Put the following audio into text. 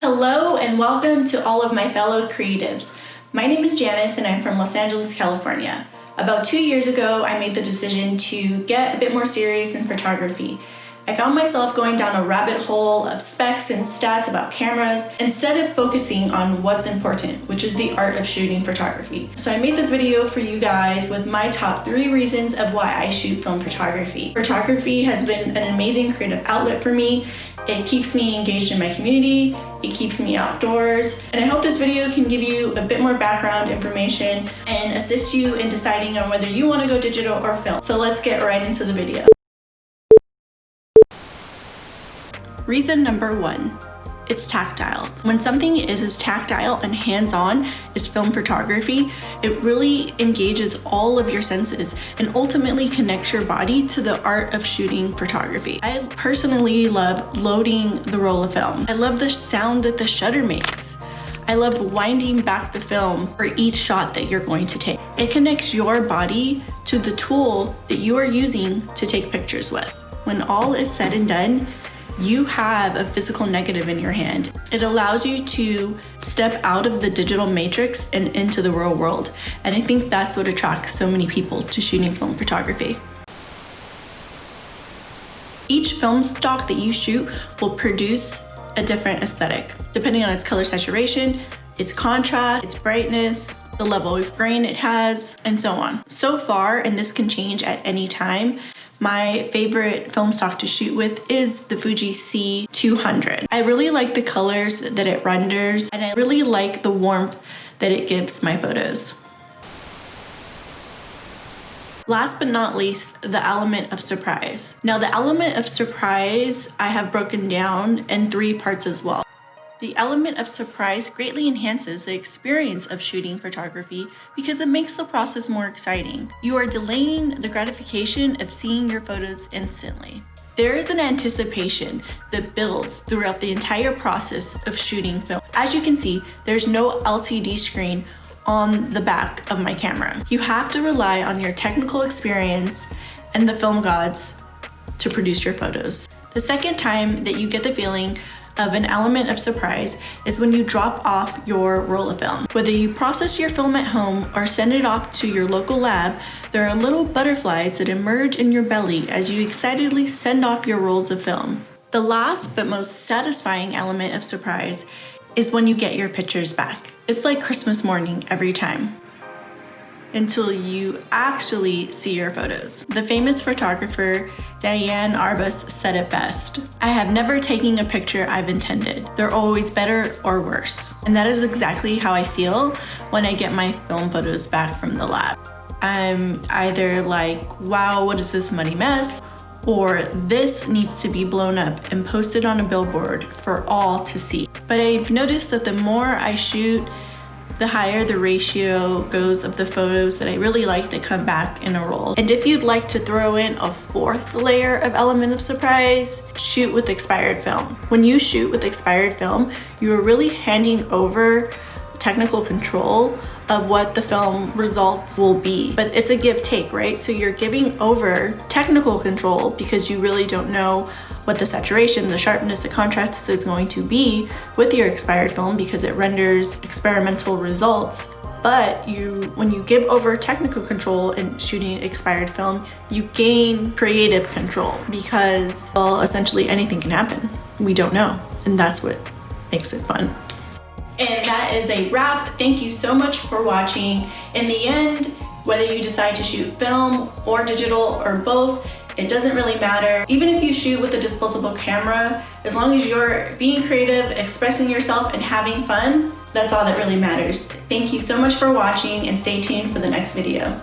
Hello and welcome to all of my fellow creatives. My name is Janice and I'm from Los Angeles, California. About 2 years ago, I made the decision to get a bit more serious in photography. I found myself going down a rabbit hole of specs and stats about cameras instead of focusing on what's important, which is the art of shooting photography. So I made this video for you guys with my top 3 reasons of why I shoot film photography. Photography has been an amazing creative outlet for me. It keeps me engaged in my community, it keeps me outdoors, and I hope this video can give you a bit more background information and assist you in deciding on whether you want to go digital or film. So let's get right into the video. Reason number 1, it's tactile. When something is as tactile and hands-on as film photography, it really engages all of your senses and ultimately connects your body to the art of shooting photography. I personally love loading the roll of film. I love the sound that the shutter makes. I love winding back the film for each shot that you're going to take. It connects your body to the tool that you are using to take pictures with. When all is said and done, you have a physical negative in your hand. It allows you to step out of the digital matrix and into the real world. And I think that's what attracts so many people to shooting film photography. Each film stock that you shoot will produce a different aesthetic, depending on its color saturation, its contrast, its brightness, the level of grain it has, and so on. So far, and this can change at any time, my favorite film stock to shoot with is the Fuji C200. I really like the colors that it renders, and I really like the warmth that it gives my photos. Last but not least, the element of surprise. Now, the element of surprise I have broken down in 3 parts as well. The element of surprise greatly enhances the experience of shooting photography because it makes the process more exciting. You are delaying the gratification of seeing your photos instantly. There is an anticipation that builds throughout the entire process of shooting film. As you can see, there's no LCD screen on the back of my camera. You have to rely on your technical experience and the film gods to produce your photos. The second time that you get the feeling of an element of surprise is when you drop off your roll of film. Whether you process your film at home or send it off to your local lab, there are little butterflies that emerge in your belly as you excitedly send off your rolls of film. The last but most satisfying element of surprise is when you get your pictures back. It's like Christmas morning every time, until you actually see your photos. The famous photographer Diane Arbus said it best: "I have never taken a picture I've intended. They're always better or worse." And that is exactly how I feel when I get my film photos back from the lab. I'm either like, wow, what is this muddy mess? Or this needs to be blown up and posted on a billboard for all to see. But I've noticed that the more I shoot, the higher the ratio goes of the photos that I really like that come back in a roll. And if you'd like to throw in a 4th layer of element of surprise, shoot with expired film. When you shoot with expired film, you are really handing over technical control of what the film results will be. But it's a give-take, right? So you're giving over technical control because you really don't know what the saturation, the sharpness, the contrast is going to be with your expired film because it renders experimental results. But when you give over technical control in shooting expired film, you gain creative control because, well, essentially anything can happen. We don't know, and that's what makes it fun. And that is a wrap. Thank you so much for watching. In the end, whether you decide to shoot film or digital or both, it doesn't really matter. Even if you shoot with a disposable camera, as long as you're being creative, expressing yourself, and having fun, that's all that really matters. Thank you so much for watching, and stay tuned for the next video.